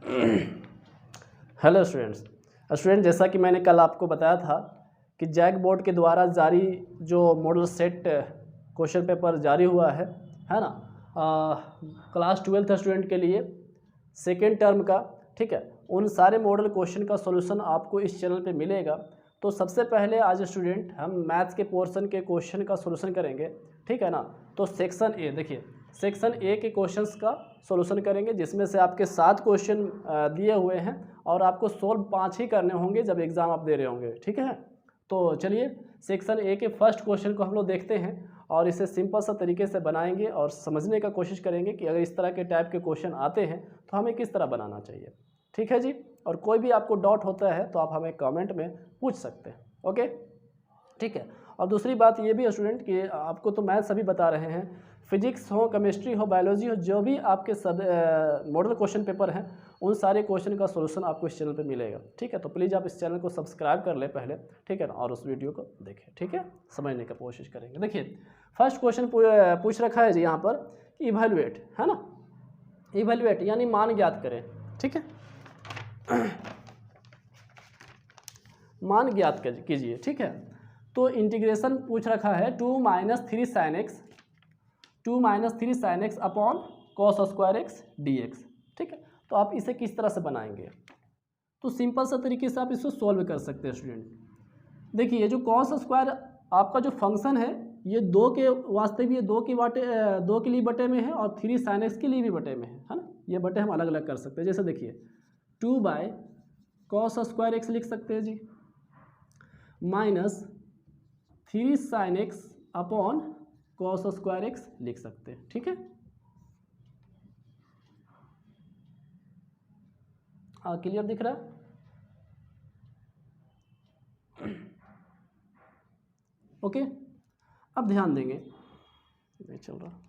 Hello student, जैसा कि मैंने कल आपको बताया था कि जैक बोर्ड के द्वारा जारी जो मॉडल सेट क्वेश्चन पेपर जारी हुआ है ना, क्लास 12th स्टूडेंट के लिए सेकेंड टर्म का, ठीक है। उन सारे मॉडल क्वेश्चन का सॉल्यूशन आपको इस चैनल पे मिलेगा। तो सबसे पहले आज स्टूडेंट हम मैथ्स के पोर्शन के क्वेश्चन का सॉल्यूशन करेंगे, ठीक है ना। तो सेक्शन ए देखिए, सेक्शन ए के क्वेश्चंस का सॉल्यूशन करेंगे, जिसमें से आपके 7 क्वेश्चन दिए हुए हैं और आपको सोल्व 5 ही करने होंगे जब एग्ज़ाम आप दे रहे होंगे, ठीक है। तो चलिए सेक्शन ए के फर्स्ट क्वेश्चन को हम लोग देखते हैं और इसे सिंपल सा तरीके से बनाएंगे और समझने का कोशिश करेंगे कि अगर इस तरह के टाइप के क्वेश्चन आते हैं तो हमें किस तरह बनाना चाहिए, ठीक है जी। और कोई भी आपको डाउट होता है तो आप हमें कमेंट में पूछ सकते हैं, ओके, ठीक है। और दूसरी बात ये भी स्टूडेंट कि आपको तो मैथ्स अभी बता रहे हैं, फिजिक्स हो, केमिस्ट्री हो, बायोलॉजी हो, जो भी आपके सब मॉडल क्वेश्चन पेपर हैं उन सारे क्वेश्चन का सॉल्यूशन आपको इस चैनल पे मिलेगा, ठीक है। तो प्लीज़ आप इस चैनल को सब्सक्राइब कर लें पहले, ठीक है ना, और उस वीडियो को देखें, ठीक है, समझने की कोशिश करेंगे। देखिए फर्स्ट क्वेश्चन पूछ रखा है जी यहाँ पर कि इवैल्यूएट, है ना, इवैल्यूएट यानी मान ज्ञात करें, ठीक है। मान ज्ञात कीजिए, ठीक है। तो इंटीग्रेशन पूछ रखा है 2 - 3 sin x upon cos square x dx, ठीक है। तो आप इसे किस तरह से बनाएंगे, तो सिंपल सा तरीके से आप इसको सॉल्व कर सकते हैं स्टूडेंट। देखिए जो cos स्क्वायर आपका जो फंक्शन है ये 2 के वास्ते भी 2 के लिए बटे में है और 3 sin x के लिए भी बटे में है ना। ये बटे हम अलग अलग कर सकते हैं। जैसे देखिए 2/cos स्क्वायर एक्स लिख सकते हैं जी, minus 3 sin x upon cos square x लिख सकते हैं, ठीक है। हाँ क्लियर दिख रहा है, ओके। अब ध्यान देंगे, नहीं चल रहा,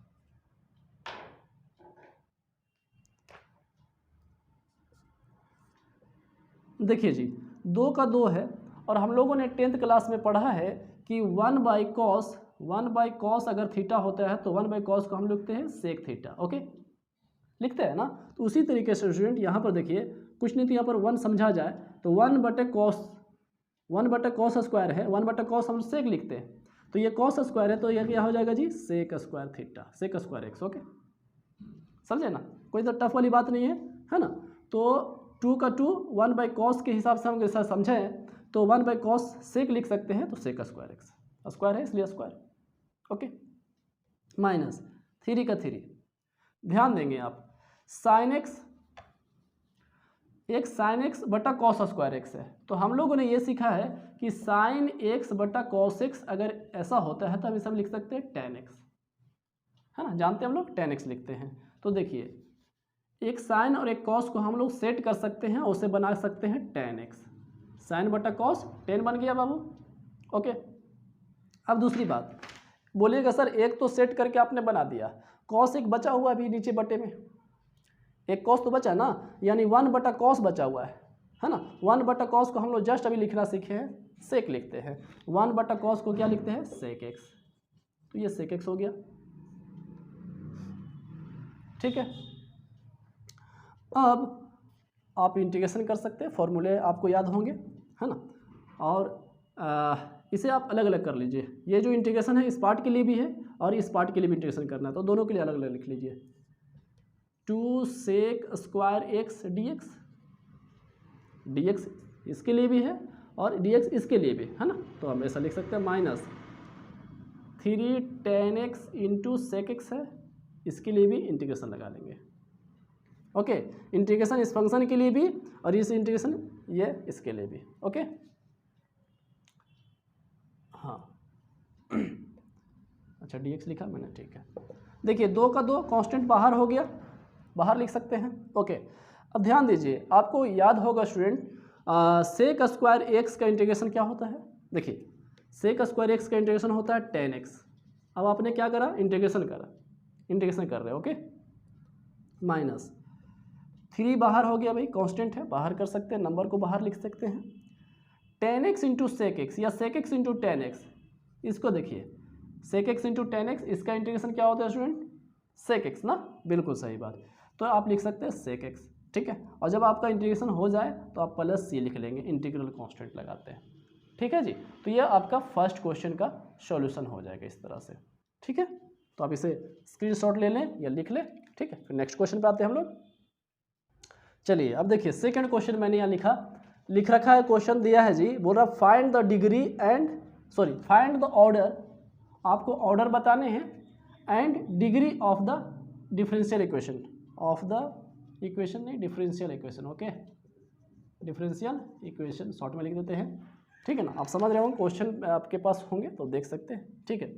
देखिए जी 2 का 2 है और हम लोगों ने 10th क्लास में पढ़ा है कि 1/cos अगर थीटा होता है तो 1/cos को हम लिखते हैं सेक थीटा, ओके, लिखते हैं ना। तो उसी तरीके से स्टूडेंट यहाँ पर देखिए कुछ नहीं तो यहाँ पर 1 समझा जाए तो 1/cos स्क्वायर है, 1/cos हम सेक लिखते हैं, तो ये cos स्क्वायर है तो यह क्या हो जाएगा जी sec square theta, sec square x, okay, समझे ना, कोई तो टफ वाली बात नहीं है ना। तो 2 का 2 1/cos के हिसाब से हम जैसा समझें तो 1/cos सेक लिख सकते हैं, तो सेक स्क्वायर एक्स, स्क्वायर है इसलिए स्क्वायर, ओके, माइनस 3 का 3, ध्यान देंगे आप साइन एक्स, एक साइन एक्स बटा कॉस स्क्वायर एक्स है, तो हम लोगों ने ये सीखा है कि साइन एक्स बटा कॉस एक्स अगर ऐसा होता है तो हम इसे हम लिख सकते हैं tan x, है ना, जानते हैं हम लोग tan x लिखते हैं। तो देखिए एक साइन और एक कॉस को हम लोग सेट कर सकते हैं और उसे बना सकते हैं tan x, साइन बटा कॉस tan बन गया बाबू, ओके। अब दूसरी बात बोलिएगा सर एक तो सेट करके आपने बना दिया, कॉस एक बचा हुआ अभी नीचे बटे में, एक कॉस तो बचा ना, यानी 1/cos बचा हुआ है ना। 1/cos को हम लोग जस्ट अभी लिखना सीखे हैं, सेक लिखते हैं, 1/cos को क्या लिखते हैं सेक एक्स, तो ये सेक एक्स हो गया, ठीक है। अब आप इंटीग्रेशन कर सकते हैं, फॉर्मूले आपको याद होंगे, है ना, और इसे आप अलग अलग कर लीजिए। ये जो इंटीग्रेशन है इस पार्ट के लिए भी है और इस पार्ट के लिए भी इंटीग्रेशन करना है, तो दोनों के लिए अलग अलग लिख लीजिए। 2 सेक स्क्वायर एक्स dx इसके लिए भी है और dx इसके लिए भी है ना, तो हम ऐसा लिख सकते हैं minus 3 tan x into sec X है, इसके लिए भी इंटीग्रेशन लगा लेंगे, ओके। इंटीग्रेशन इस फंक्शन के लिए भी और इस इंटीग्रेशन ये इसके लिए भी, ओके, हाँ अच्छा dx लिखा मैंने, ठीक है। देखिए 2 का 2 कांस्टेंट बाहर हो गया, बाहर लिख सकते हैं, ओके। अब ध्यान दीजिए आपको याद होगा स्टूडेंट सेक स्क्वायर एक्स का इंटीग्रेशन क्या होता है, देखिए सेक स्क्वायर एक्स का इंटीग्रेशन होता है tan x। अब आपने क्या करा इंटीग्रेशन कर रहे हैं, ओके, माइनस 3 बाहर हो गया भाई, कांस्टेंट है बाहर कर सकते हैं, नंबर को बाहर लिख सकते हैं, tan x into sec x या sec x into tan x, इसको देखिए sec x into tan x, इसका इंटीग्रेशन क्या होता है स्टूडेंट सेक एक्स ना, बिल्कुल सही बात। तो आप लिख सकते हैं सेक एक्स, ठीक है। और जब आपका इंटीग्रेशन हो जाए तो आप प्लस सी लिख लेंगे, इंटीग्रल कांस्टेंट लगाते हैं, ठीक है जी। तो ये आपका फर्स्ट क्वेश्चन का सॉल्यूशन हो जाएगा इस तरह से, ठीक है। तो आप इसे स्क्रीनशॉट ले लें या लिख लें, ठीक है। फिर नेक्स्ट क्वेश्चन पे आते हैं हम लोग। चलिए अब देखिए सेकंड क्वेश्चन मैंने यहाँ लिख रखा है, क्वेश्चन दिया है जी, बोल रहा find the degree and find the order, आपको ऑर्डर बताने हैं and degree of the differential equation, of the equation नहीं differential equation, okay, differential equation short में लिख देते हैं, ठीक है ना। आप समझ रहे होंगे, क्वेश्चन आपके पास होंगे तो देख सकते हैं, ठीक है।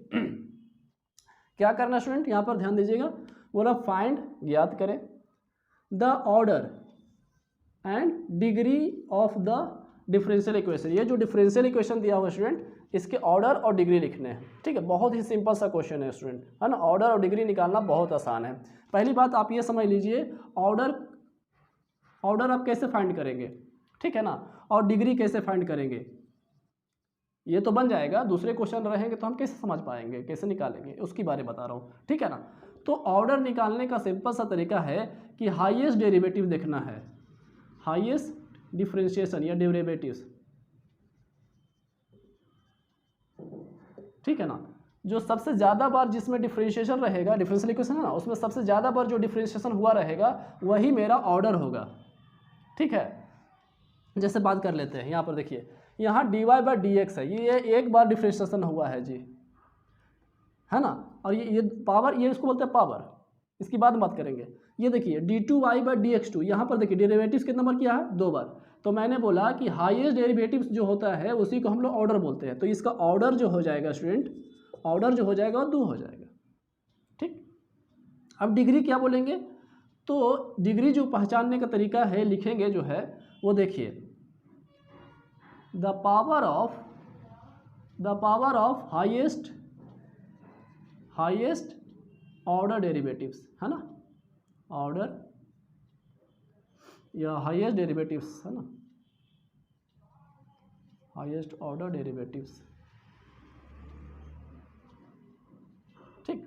क्या करना स्टूडेंट, यहाँ पर ध्यान दीजिएगा, बोला फाइंड ज्ञात करें the order and degree of the differential equation. ये जो डिफरेंशियल इक्वेशन दिया हुआ स्टूडेंट, इसके ऑर्डर और डिग्री लिखने हैं, ठीक है। बहुत ही सिंपल सा क्वेश्चन है स्टूडेंट, है ना। ऑर्डर और डिग्री निकालना बहुत आसान है। पहली बात आप ये समझ लीजिए, ऑर्डर आप कैसे फाइंड करेंगे, ठीक है ना, और डिग्री कैसे फाइंड करेंगे, ये तो बन जाएगा। दूसरे क्वेश्चन रहेंगे तो हम कैसे समझ पाएंगे, कैसे निकालेंगे, उसकी बारे बता रहा हूँ, ठीक है ना। तो ऑर्डर निकालने का सिंपल सा तरीका है कि हाईएस्ट डेरिवेटिव देखना है, हाईएस्ट डिफरेंशिएशन या डेरिवेटिव्स, ठीक है ना। जो सबसे ज़्यादा बार जिसमें डिफरेंशिएशन रहेगा, डिफरेंशियल इक्वेशन है ना, उसमें सबसे ज़्यादा बार जो डिफरेंशिएशन हुआ रहेगा वही मेरा ऑर्डर होगा, ठीक है। जैसे बात कर लेते हैं, यहाँ पर देखिए, यहाँ dy/dx है, ये एक बार डिफरेंशिएशन हुआ है जी, है ना। और ये पावर, ये इसको बोलते हैं पावर, इसकी बात बात करेंगे। ये देखिए d2y/dx2, यहाँ पर देखिए डेरिवेटिव्स कितना बार किया है, 2 बार। तो मैंने बोला कि हाईएस्ट डेरिवेटिव्स जो होता है उसी को हम लोग ऑर्डर बोलते हैं। तो इसका ऑर्डर जो हो जाएगा स्टूडेंट, ऑर्डर जो हो जाएगा वो 2 हो जाएगा, ठीक। अब डिग्री क्या बोलेंगे, तो डिग्री जो पहचानने का तरीका है, लिखेंगे जो है वो देखिए, the power of highest order derivatives, है ना, ऑर्डर या हाईएस्ट डेरिवेटिव्स, है ना, हाईएस्ट ऑर्डर डेरिवेटिव्स, ठीक।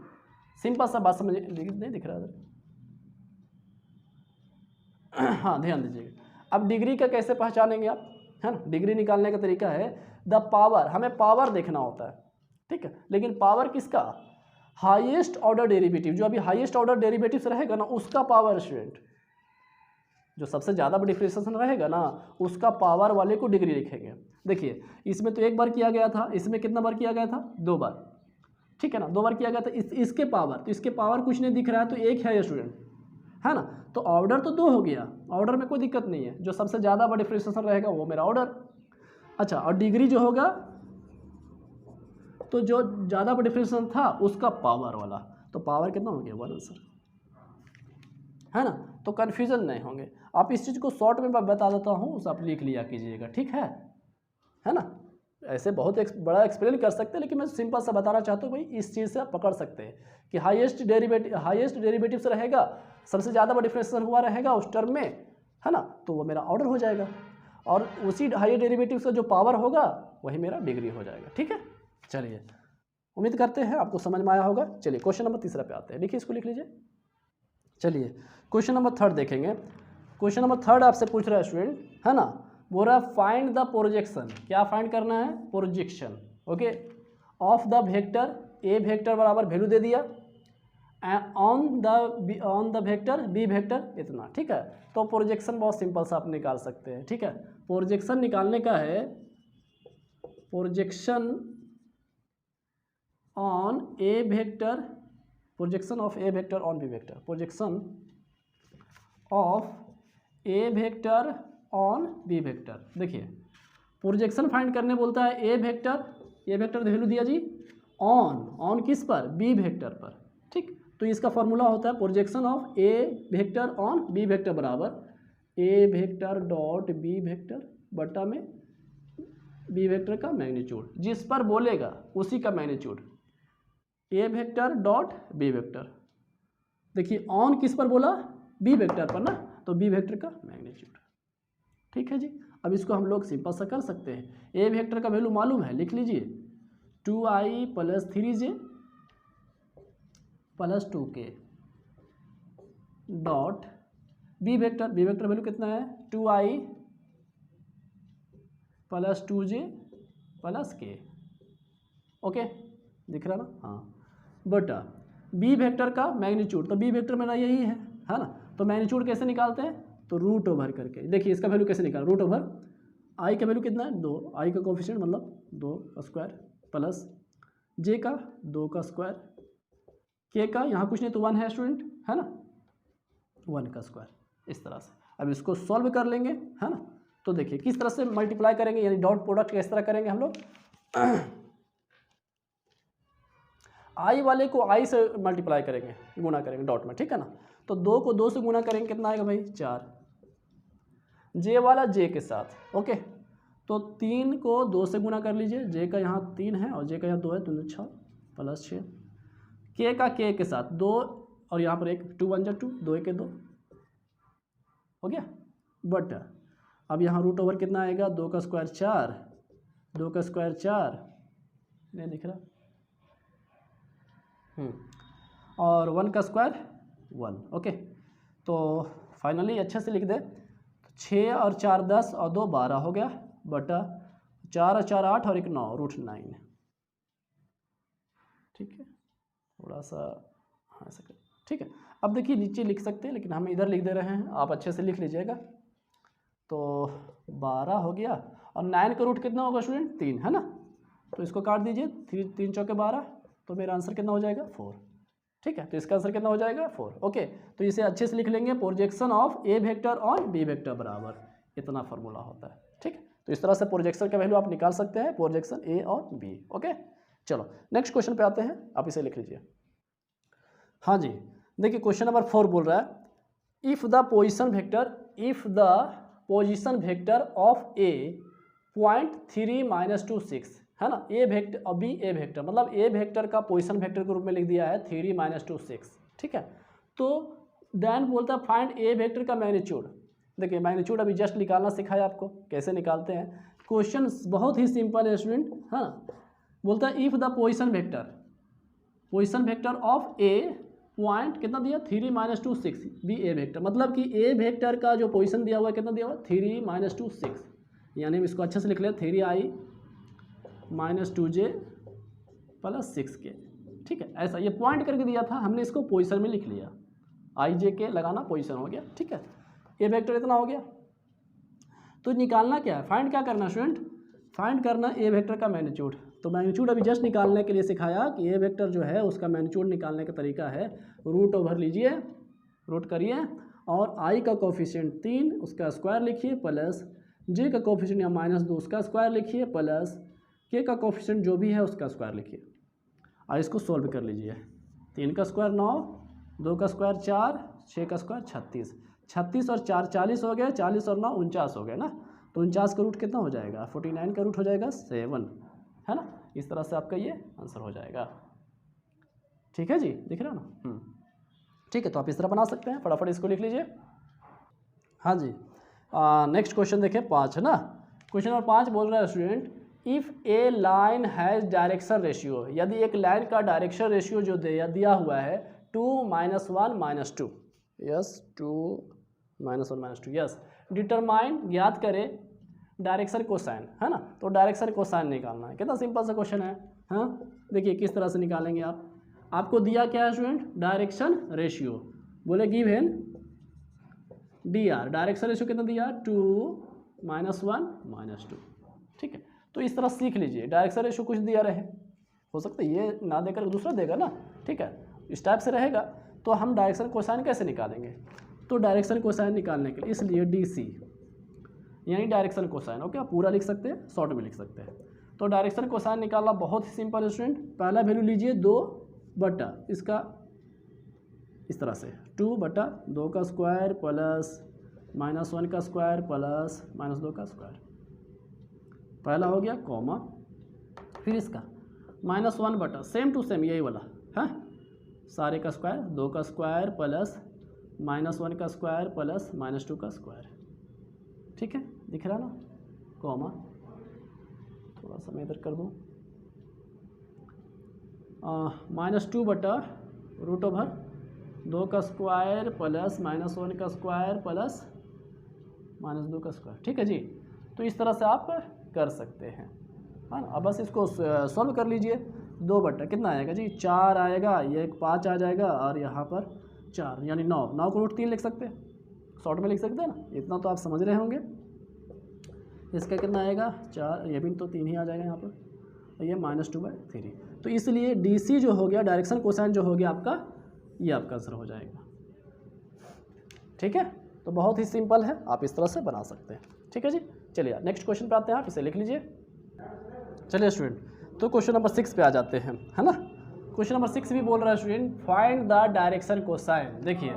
सिंपल सा बात समझ नहीं दिख रहा है, हाँ ध्यान दीजिएगा। अब डिग्री का कैसे पहचानेंगे आप, है ना। डिग्री निकालने का तरीका है, द पावर, हमें पावर देखना होता है, ठीक है। लेकिन पावर किसका, हाईएस्ट ऑर्डर डेरिवेटिव, जो अभी हाईएस्ट ऑर्डर डेरिवेटिव रहेगा ना उसका पावर स्टूडेंट, जो सबसे ज़्यादा डिफरेंशिएशन रहेगा ना उसका पावर वाले को डिग्री लिखेंगे। देखिए इसमें तो एक बार किया गया था, इसमें कितना बार किया गया था, 2 बार, ठीक है ना, 2 बार किया गया था। इसके पावर, तो इसके पावर कुछ नहीं दिख रहा है, तो एक है ये स्टूडेंट, है ना। तो ऑर्डर तो 2 हो गया, ऑर्डर में कोई दिक्कत नहीं है, जो सबसे ज़्यादा बड़ा डिफरेंशिएशन रहेगा वो मेरा ऑर्डर। अच्छा, और डिग्री जो होगा, तो जो ज़्यादा बड़ा डिफरेंशिएशन था उसका पावर वाला, तो पावर कितना हो गया, 1 आंसर, है ना। तो कन्फ्यूजन नहीं होंगे। आप इस चीज़ को शॉर्ट में बता देता हूँ, उसे आप लिख लिया कीजिएगा, ठीक है ना। ऐसे बहुत बड़ा एक्सप्लेन कर सकते हैं, लेकिन मैं सिंपल सा बताना चाहता हूँ भाई, इस चीज़ से आप पकड़ सकते हैं कि हाईएस्ट डेरिवेटिव से रहेगा, सबसे ज़्यादा बड़ा डिफरेंशिएशन हुआ रहेगा उस टर्म में, है ना, तो वो मेरा ऑर्डर हो जाएगा। और उसी हाईएस्ट डेरिवेटिव से जो पावर होगा वही मेरा डिग्री हो जाएगा, ठीक है। चलिए, उम्मीद करते हैं आपको समझ में आया होगा। चलिए क्वेश्चन नंबर 3 पे आते हैं, लिखिए, इसको लिख लीजिए। चलिए क्वेश्चन नंबर 3 देखेंगे। क्वेश्चन नंबर 3 आपसे पूछ रहा है स्टूडेंट, है ना, बोल रहा है फाइंड द प्रोजेक्शन, क्या फाइंड करना है, projection, okay, of the vector, A vector बराबर वैल्यू दे दिया, on the vector B vector इतना, ठीक है। तो प्रोजेक्शन बहुत सिंपल सा आप निकाल सकते हैं, ठीक है। प्रोजेक्शन निकालने का है, projection on A vector, projection of A vector on B vector, projection of A vector on B vector. देखिए प्रोजेक्शन फाइंड करने बोलता है, ए वेक्टर वैल्यू दिया जी, ऑन किस पर, बी वेक्टर पर, ठीक। तो इसका फॉर्मूला होता है projection of A vector on B vector बराबर A vector dot B vector बटा में बी वेक्टर का मैग्नीट्यूड, जिस पर बोलेगा उसी का मैग्नीट्यूड, ए वेक्टर डॉट बी वेक्टर। देखिए ऑन किस पर बोला, बी वेक्टर पर ना, तो बी वेक्टर का मैग्नीट्यूड, ठीक है जी। अब इसको हम लोग सिंपल सा कर सकते हैं। ए वेक्टर का वैल्यू मालूम है, लिख लीजिए 2i + 3j + 2k dot B vector value कितना है 2i प्लस 2j प्लस के। ओके, दिख रहा ना? हाँ, बटा बी वेक्टर का मैग्नीट्यूड, तो बी वेक्टर मेरा यही है ना? तो मैग्नीट्यूड कैसे निकालते हैं? तो रूट ओवर करके। देखिए इसका वैल्यू कैसे निकाल, रूट ओवर आई का वैल्यू कितना है 2, आई का कोफिशिएंट मतलब 2 का स्क्वायर प्लस जे का 2 का स्क्वायर, के का यहाँ कुछ नहीं तो 1 है स्टूडेंट, है ना, 1 का स्क्वायर। इस तरह से अब इसको सॉल्व कर लेंगे, है ना? तो देखिए किस तरह से मल्टीप्लाई करेंगे, यानी डॉट प्रोडक्ट किस तरह करेंगे हम लोग। आई वाले को आई से मल्टीप्लाई करेंगे, गुना करेंगे डॉट में, ठीक है ना? तो 2 को 2 से गुना करेंगे, कितना आएगा भाई 4, जे वाला जे के साथ। ओके, तो 3 को 2 से गुना कर लीजिए, जे का यहाँ 3 है और जे का यहाँ 2 है, तो 6 प्लस 6, के का के के साथ 2 और यहाँ पर 1, 2 1 2, 2 1 2 हो गया। बट अब यहाँ रूट ओवर कितना आएगा, 2 का स्क्वायर 4, 2 का स्क्वायर 4, नहीं दिख रहा, और 1 का स्क्वायर 1। ओके, तो फाइनली अच्छे से लिख दे, 6 और 4 10 और 2 12 हो गया, बटा 4 और 4 8 और 1 9, रूट 9। ठीक है, थोड़ा सा हाँ ऐसा कर, ठीक है। अब देखिए नीचे लिख सकते हैं, लेकिन हम इधर लिख दे रहे हैं, आप अच्छे से लिख लीजिएगा। तो 12 हो गया, और 9 का रूट कितना होगा स्टूडेंट 3, है ना? तो इसको काट दीजिए, 3 चौके 12, तो मेरा आंसर कितना हो जाएगा 4। ठीक है, तो इसका आंसर कितना हो जाएगा 4। ओके, तो इसे अच्छे से लिख लेंगे, projection of A vector on B vector बराबर इतना फार्मूला होता है। ठीक है, तो इस तरह से प्रोजेक्शन का वैल्यू आप निकाल सकते हैं, प्रोजेक्शन ए और बी। ओके, चलो नेक्स्ट क्वेश्चन पे आते हैं, आप इसे लिख लीजिए। हाँ जी, देखिए क्वेश्चन नंबर 4 बोल रहा है if the position vector of A point 3 - 2 6, है ना? ए वेक्टर और बी ए वेक्टर, मतलब ए वेक्टर का पोजीशन वेक्टर के रूप में लिख दिया है 3 - 2 6। ठीक है, तो देन बोलता है फाइंड ए वेक्टर का मैग्नीट्यूड। देखिए मैग्नीट्यूड अभी जस्ट निकालना सिखाया आपको, कैसे निकालते हैं। क्वेश्चन बहुत ही सिंपल है स्टूडेंट। हाँ, बोलता है if the position vector of A point कितना दिया 3 - 2 6 बी ए वेक्टर, मतलब कि ए वेक्टर का जो पोजीशन दिया हुआ है कितना दिया हुआ 3 - 2 6, यानी हम इसको अच्छे से लिख ले 3i - 2j प्लस 6k। ठीक है, ऐसा ये पॉइंट करके दिया था, हमने इसको पोजीशन में लिख लिया, आई जे के लगाना पोजीशन हो गया। ठीक है, ए वेक्टर इतना हो गया। तो निकालना क्या है, फाइंड क्या करना स्टूडेंट, फाइंड करना ए वेक्टर का मैग्नीट्यूड। तो मैग्नीट्यूड अभी जस्ट निकालने के लिए सिखाया कि ए वेक्टर जो है उसका मैग्नीट्यूड निकालने का तरीका है, रूट ओवर लीजिए, रूट करिए, और आई का कोफिशिएंट 3 उसका स्क्वायर लिखिए, प्लस जे का कोफिशिएंट या -2 उसका स्क्वायर लिखिए, प्लस के का कोफिशिएंट जो भी है उसका स्क्वायर लिखिए, और इसको सोल्व कर लीजिए। 3 का स्क्वायर 9, 2 का स्क्वायर 4, 6 का स्क्वायर 36, 36 और 4 40 हो गया, 40 और 9 49 हो गया ना। तो 49 का रूट कितना हो जाएगा, 49 का रूट हो जाएगा 7, है ना? इस तरह से आपका ये आंसर हो जाएगा। ठीक है जी, दिख रहा है ना? ठीक है, तो आप इस तरह बना सकते हैं, फटाफट इसको लिख लीजिए। हाँ जी, नेक्स्ट क्वेश्चन देखें 5, है ना? क्वेश्चन नंबर 5 बोल रहा है student if A line has direction ratio, यदि एक लाइन का डायरेक्शन रेशियो जो दिया हुआ है 2 - 1 - 2, यस 2 - 1 - 2, यस डिटरमाइन, ज्ञात करें डायरेक्शन कोसाइन, है ना? तो डायरेक्शन कोसाइन निकालना है, कितना सिंपल सा क्वेश्चन है। हाँ, देखिए किस तरह से निकालेंगे आप। आपको दिया क्या है स्टूडेंट, डायरेक्शन रेशियो, बोले given D R, direction ratio कितना दिया 2 - 1 - 2। ठीक है, तो इस तरह सीख लीजिए, डायरेक्शन रेशियो कुछ दिया रहे, हो सकता है ये ना देकर दूसरा देगा ना। ठीक है, इस टाइप से रहेगा, तो हम डायरेक्शन कोसाइन कैसे निकालेंगे। तो डायरेक्शन कोसाइन निकालने के लिए इसलिए डी सी यानी डायरेक्शन कोसाइन। ओके, आप पूरा लिख सकते हैं, शॉर्ट में लिख सकते हैं। तो डायरेक्शन कोसाइन निकालना बहुत ही सिंपल है स्टूडेंट। पहला वैल्यू लीजिए 2 बटा इसका इस तरह से 2 बटा 2 का स्क्वायर प्लस -1 का स्क्वायर प्लस -2 का स्क्वायर, पहला हो गया कॉमा, फिर इसका -1 बटा सेम टू सेम यही वाला है सारे का स्क्वायर, 2 का स्क्वायर प्लस -1 का स्क्वायर प्लस -2 का स्क्वायर। ठीक है, दिख रहा ना, कॉमा, थोड़ा सा मैं इधर कर दूँ, -2 बटा रूट ओवर 2 का स्क्वायर प्लस -1 का स्क्वायर प्लस -2 का स्क्वायर। ठीक है जी, तो इस तरह से आप कर सकते हैं, हाँ ना। अब बस इसको सॉल्व कर लीजिए। 2 बटा कितना आएगा जी, 4 आएगा, ये एक 5 आ जाएगा और यहाँ पर 4 यानी 9। 9 को √3 लिख सकते हैं, शॉर्ट में लिख सकते हैं ना, इतना तो आप समझ रहे होंगे। इसका कितना आएगा 4, ये भी तो 3 ही आ जाएगा यहाँ पर, और ये -2/3। तो इसलिए DC जो हो गया, डायरेक्शन कोसाइन जो हो गया आपका, ये आपका आंसर हो जाएगा। ठीक है, तो बहुत ही सिंपल है, आप इस तरह से बना सकते हैं। ठीक है जी, चलिए नेक्स्ट क्वेश्चन पे आते हैं, आप इसे लिख लीजिए। चलिए स्टूडेंट, तो क्वेश्चन नंबर 6 पे आ जाते हैं, है ना। क्वेश्चन नंबर 6 भी बोल रहा है student, find the direction cosine. देखिए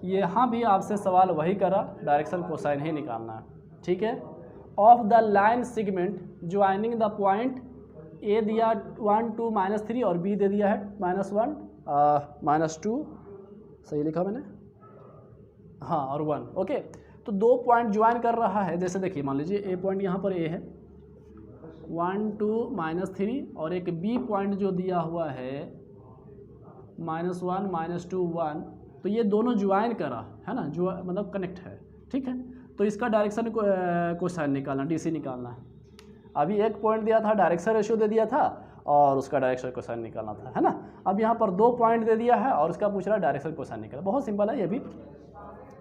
यहाँ भी आपसे सवाल वही करा, डायरेक्शन कोसाइन ही निकालना है। ठीक है, of the line segment joining the point A दिया 1 2 -3 और बी दे दिया है -1 -2, सही लिखा मैंने, हाँ, और 1। ओके, तो 2 पॉइंट ज्वाइन कर रहा है। जैसे देखिए, मान लीजिए ए पॉइंट यहाँ पर ए है 1 2 -3, और एक बी पॉइंट जो दिया हुआ है -1 -2 1, तो ये दोनों ज्वाइन करा है ना, जो मतलब कनेक्ट है। ठीक है, तो इसका डायरेक्शन कोसाइन निकालना, DC निकालना है। अभी एक पॉइंट दिया था, डायरेक्शन रेशियो दे दिया था, और उसका डायरेक्शन कोसाइन निकालना था, है ना। अब यहाँ पर 2 पॉइंट दे दिया है और उसका पूछ रहा है डायरेक्शन कोसाइन निकालना। बहुत सिंपल है ये भी।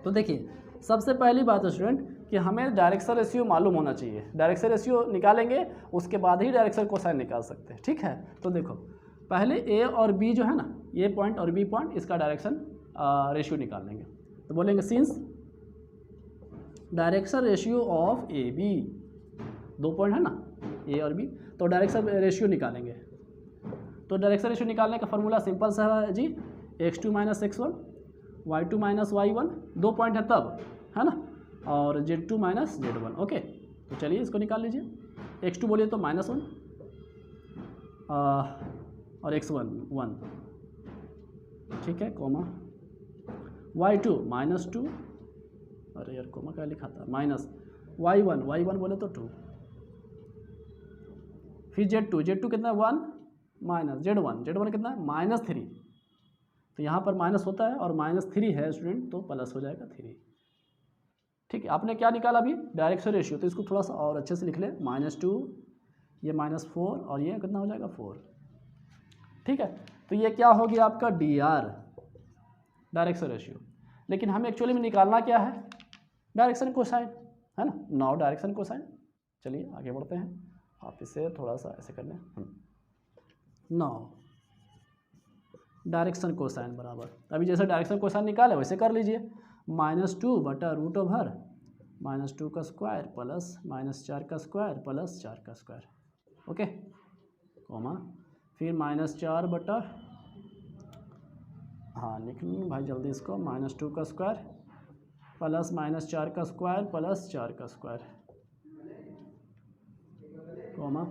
तो देखिए, सबसे पहली बात है स्टूडेंट कि हमें डायरेक्शन रेशियो मालूम होना चाहिए। डायरेक्शन रेशियो निकालेंगे, उसके बाद ही डायरेक्शन कोसाइन निकाल सकते हैं। ठीक है, तो देखो पहले ए और बी जो है ना, ए पॉइंट और बी पॉइंट, इसका डायरेक्शन रेशियो निकाल लेंगे। तो बोलेंगे since direction ratio of A B, 2 point है ना ए और बी, तो डायरेक्शन रेशियो निकालेंगे। तो डायरेक्शन रेशियो निकालने का फॉर्मूला सिंपल सा है जी, x2 - x1 y2 - y1, 2 point है तब, है ना, और z2 - z1। ओके, तो चलिए इसको निकाल लीजिए। x2 बोलिए तो -1 और x1 1, ठीक है, कोमा y2 -2, अरे यार कोमा क्या लिखा था, -y1 बोले तो 2, फिर Z2 कितना है 1 माइनस Z1 कितना है -3, तो यहाँ पर माइनस होता है और -3 है स्टूडेंट, तो प्लस हो जाएगा 3। ठीक है, आपने क्या निकाला अभी डायरेक्शन रेशियो, तो इसको थोड़ा सा और अच्छे से लिख ले, -2, ये -4 और ये कितना हो जाएगा 4। ठीक है, तो ये क्या हो गया आपका DR, डायरेक्शन रेशियो। लेकिन हमें एक्चुअली में निकालना क्या है, डायरेक्शन कोसाइन, है ना, 9 डायरेक्शन कोसाइन। चलिए आगे बढ़ते हैं, आप इसे थोड़ा सा ऐसे कर लें, 9 डायरेक्शन कोसाइन बराबर, अभी जैसे डायरेक्शन कोसाइन निकाले वैसे कर लीजिए, -2 बटा √2 का स्क्वायर प्लस -4 का स्क्वायर प्लस 4 का स्क्वायर। ओके, कोमा फिर -4 बटा, हाँ लिख लूँ भाई जल्दी इसको, -2 का स्क्वायर प्लस -4 का स्क्वायर प्लस 4 का स्क्वायर, कोमा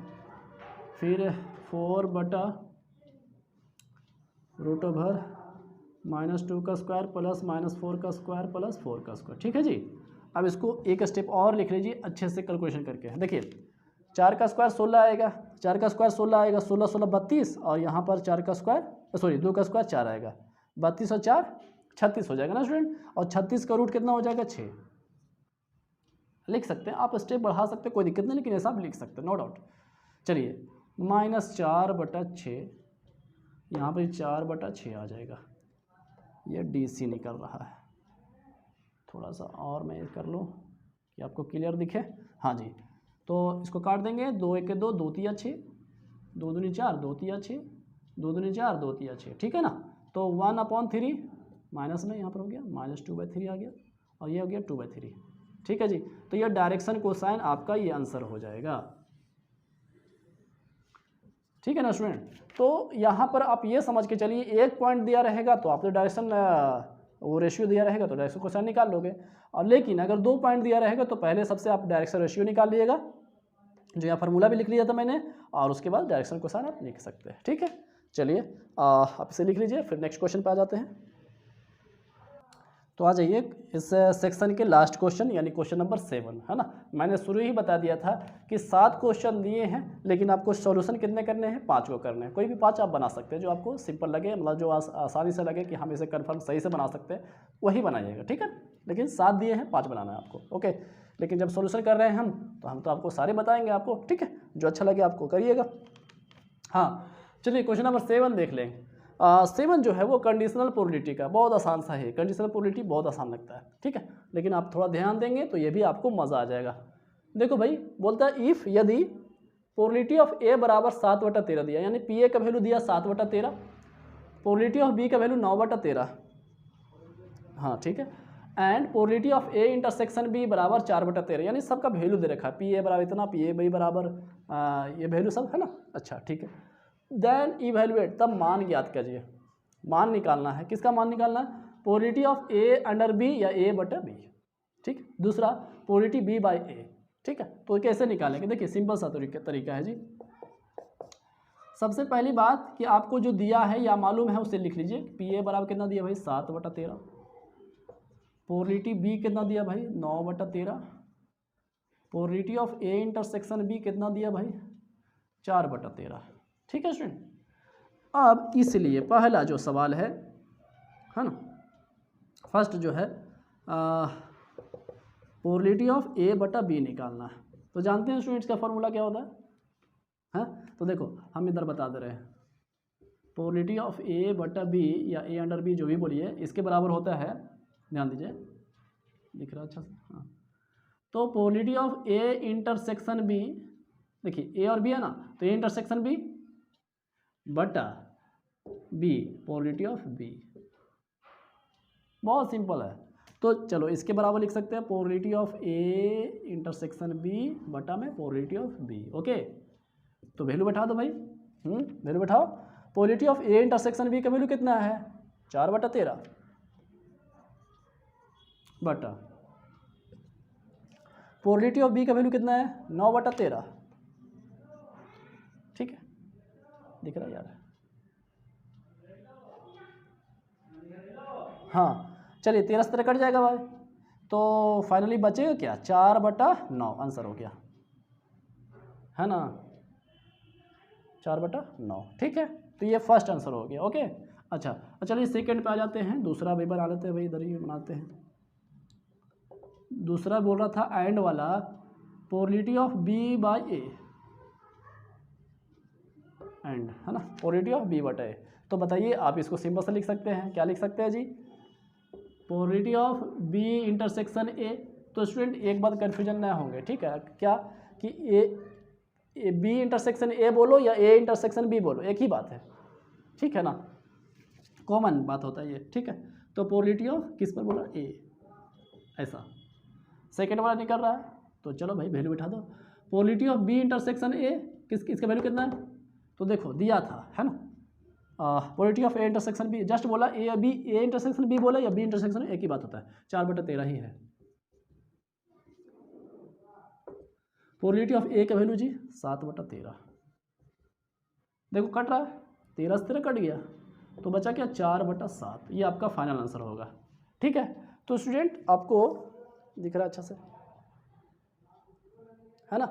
फिर 4 बटा √2 का स्क्वायर प्लस -4 का स्क्वायर प्लस 4 का स्क्वायर। ठीक है जी, अब इसको एक स्टेप और लिख लीजिए अच्छे से कैलकुलेशन करके। देखिए 4 का स्क्वायर 16 आएगा, 4 का स्क्वायर 16 आएगा, 16 16 32, और यहाँ पर 4 का स्क्वायर 2 का स्क्वायर 4 आएगा, 32 और 4 36 हो जाएगा ना स्टूडेंट, और 36 का रूट कितना हो जाएगा 6। लिख सकते हैं आप, स्टेप बढ़ा सकते हैं, कोई दिक्कत नहीं, लेकिन ऐसा आप लिख सकते हैं, नो डाउट। चलिए -4 बटा 6, यहाँ पर 4 बटा 6 आ जाएगा, ये DC निकल रहा है। थोड़ा सा और मैं कर लूँ कि आपको क्लियर दिखे, हाँ जी, तो इसको काट देंगे, 2 1 2, 2 3 6, 2 दूनी 4, 2 3 6, 2 दूनी 4, 2 3 6, ठीक है ना। तो 1/3 माइनस में यहाँ पर हो गया -2/3 आ गया, और ये हो गया 2/3। ठीक है जी, तो ये डायरेक्शन कोसाइन आपका ये आंसर हो जाएगा। ठीक है ना स्टूडेंट, तो यहाँ पर आप ये समझ के चलिए, एक पॉइंट दिया रहेगा तो आपने डायरेक्शन वो रेशियो दिया रहेगा तो डायरेक्शन कोसाइन निकाल लोगे, और लेकिन अगर 2 पॉइंट दिया रहेगा तो पहले सबसे आप डायरेक्शन रेशियो निकाल लीजिएगा, जो यहाँ फार्मूला भी लिख लिया था मैंने, और उसके बाद डायरेक्शन कोसाइन आप लिख सकते हैं। ठीक है, चलिए आप इसे लिख लीजिए, फिर नेक्स्ट क्वेश्चन पे आ जाते हैं। तो आ जाइए इस सेक्शन के लास्ट क्वेश्चन यानी क्वेश्चन नंबर 7, है ना। मैंने शुरू ही बता दिया था कि 7 क्वेश्चन दिए हैं, लेकिन आपको सॉल्यूशन कितने करने हैं, 5 को करने हैं। कोई भी 5 आप बना सकते हैं, जो आपको सिंपल लगे, मतलब जो आसानी से लगे कि हम इसे कन्फर्म सही से बना सकते हैं, वही बनाइएगा, ठीक है। लेकिन 7 दिए हैं, 5 बनाना है आपको, ओके। लेकिन जब सोल्यूशन कर रहे हैं हम तो आपको सारे बताएंगे आपको, ठीक है। जो अच्छा लगे आपको करिएगा। हाँ, चलिए क्वेश्चन नंबर 7 देख लें। 7 जो है वो कंडीशनल प्रोबेबिलिटी का, बहुत आसान सा है। कंडीशनल प्रोबेबिलिटी बहुत आसान लगता है, ठीक है, लेकिन आप थोड़ा ध्यान देंगे तो ये भी आपको मज़ा आ जाएगा। देखो भाई, बोलता है इफ़ यदि प्रोबेबिलिटी ऑफ ए बराबर 7/13 दिया, यानी पी ए का वैल्यू दिया 7/13, प्रोबेबिलिटी ऑफ बी का वैल्यू 9/13, हाँ ठीक है, and probability of A intersection B बराबर 4/13, यानी सबका वैल्यू दे रखा है, पी ए बराबर इतना, पी ए बी बराबर ये वैल्यू सब है ना। अच्छा ठीक है, देन इवेलुएट, तब मान ज्ञात कीजिए। मान निकालना है, किसका मान निकालना है, probability of A under B या ए बटा बी, ठीक। दूसरा प्रोबेबिलिटी बी बाई ए, ठीक है। तो कैसे निकालेंगे, देखिए सिंपल सा तरीका है जी। सबसे पहली बात कि आपको जो दिया है या मालूम है उसे लिख लीजिए। पी ए बराबर कितना दिया भाई, 7/13, प्रोबेबिलिटी बी कितना दिया भाई, 9/13, probability of A intersection B कितना दिया भाई, 4/13, ठीक है स्टूडेंट। अब इसलिए पहला जो सवाल है ना, फर्स्ट जो है प्रोबेबिलिटी ऑफ ए बटा बी निकालना है। तो जानते हैं स्टूडेंट्स का फॉर्मूला क्या होता है, तो देखो हम इधर बता दे रहे हैं, प्रोबेबिलिटी ऑफ ए बटा बी या ए अंडर बी जो भी बोलिए, इसके बराबर होता है, ध्यान दीजिए, दिख रहा है अच्छा से, हाँ। तो probability of A intersection B, देखिए ए और बी है ना, तो ए इंटरसेक्शन बी बटा बी प्रोबेबिलिटी ऑफ बी, बहुत सिंपल है। तो चलो इसके बराबर लिख सकते हैं, probability of A intersection B बटा में प्रोबेबिलिटी ऑफ बी, ओके। तो वैल्यू बैठा दो भाई, वैल्यू बैठाओ। Probability of A intersection B का वैल्यू कितना है, 4/13 बटा प्रोबेबिलिटी ऑफ बी का वैल्यू कितना है, 9/13, ठीक है, दिख रहा है यार, हाँ। चलिए 13 से 13 कट जाएगा भाई, तो फाइनली बचेगा क्या, 4/9 आंसर हो गया, है ना, 4/9, ठीक है। तो ये फर्स्ट आंसर हो गया, ओके। अच्छा चलिए सेकंड पे आ जाते हैं, दूसरा भी बना लेते हैं भाई, इधर ही बनाते हैं। दूसरा बोल रहा था एंड वाला, probability of B by A, and है ना, प्रोबेबिलिटी ऑफ बी बटा ए। तो बताइए आप इसको सिंपल से लिख सकते हैं, क्या लिख सकते हैं जी, probability of B intersection A. तो स्टूडेंट एक बात कन्फ्यूजन ना होंगे, ठीक है, क्या कि ए बी इंटरसेक्शन ए बोलो या ए इंटरसेक्शन बी बोलो, एक ही बात है, ठीक है ना, कॉमन बात होता है ये, ठीक है। तो प्रोबेबिलिटी ऑफ किस पर बोला, ए, ऐसा सेकेंड वाला निकल रहा है, तो चलो भाई वैल्यू बिठा दो। Probability of B intersection A, इसका वैल्यू कितना है, तो देखो दिया था, है ना, probability of A intersection B, just बोला ए या बी, ए इंटरसेक्शन बी बोला या बी इंटरसेक्शन, एक ही बात होता है, 4/13 ही है। प्रोबेबिलिटी ऑफ ए का वैल्यू जी 7/13, देखो कट रहा है, 13 से 13 कट गया, तो बचा क्या, 4/7, ये आपका फाइनल आंसर होगा, ठीक है। तो स्टूडेंट आपको दिख रहा है अच्छा से, है ना।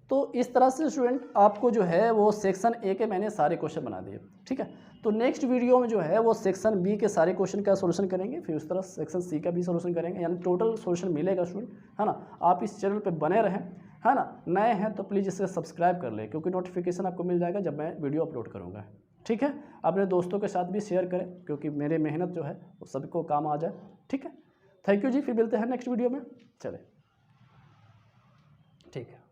तो इस तरह से स्टूडेंट आपको जो है वो सेक्शन ए के मैंने सारे क्वेश्चन बना दिए, ठीक है। तो नेक्स्ट वीडियो में जो है वो सेक्शन बी के सारे क्वेश्चन का सॉल्यूशन करेंगे, फिर उस तरह सेक्शन सी का भी सॉल्यूशन करेंगे, यानी टोटल सॉल्यूशन मिलेगा स्टूडेंट, है ना। आप इस चैनल पे बने रहें, है ना। नए हैं तो प्लीज़ इसे सब्सक्राइब कर लें, क्योंकि नोटिफिकेशन आपको मिल जाएगा जब मैं वीडियो अपलोड करूँगा, ठीक है। अपने दोस्तों के साथ भी शेयर करें, क्योंकि मेरी मेहनत जो है वो सबको काम आ जाए, ठीक है। थैंक यू जी, फिर मिलते हैं नेक्स्ट वीडियो में, चले, ठीक है।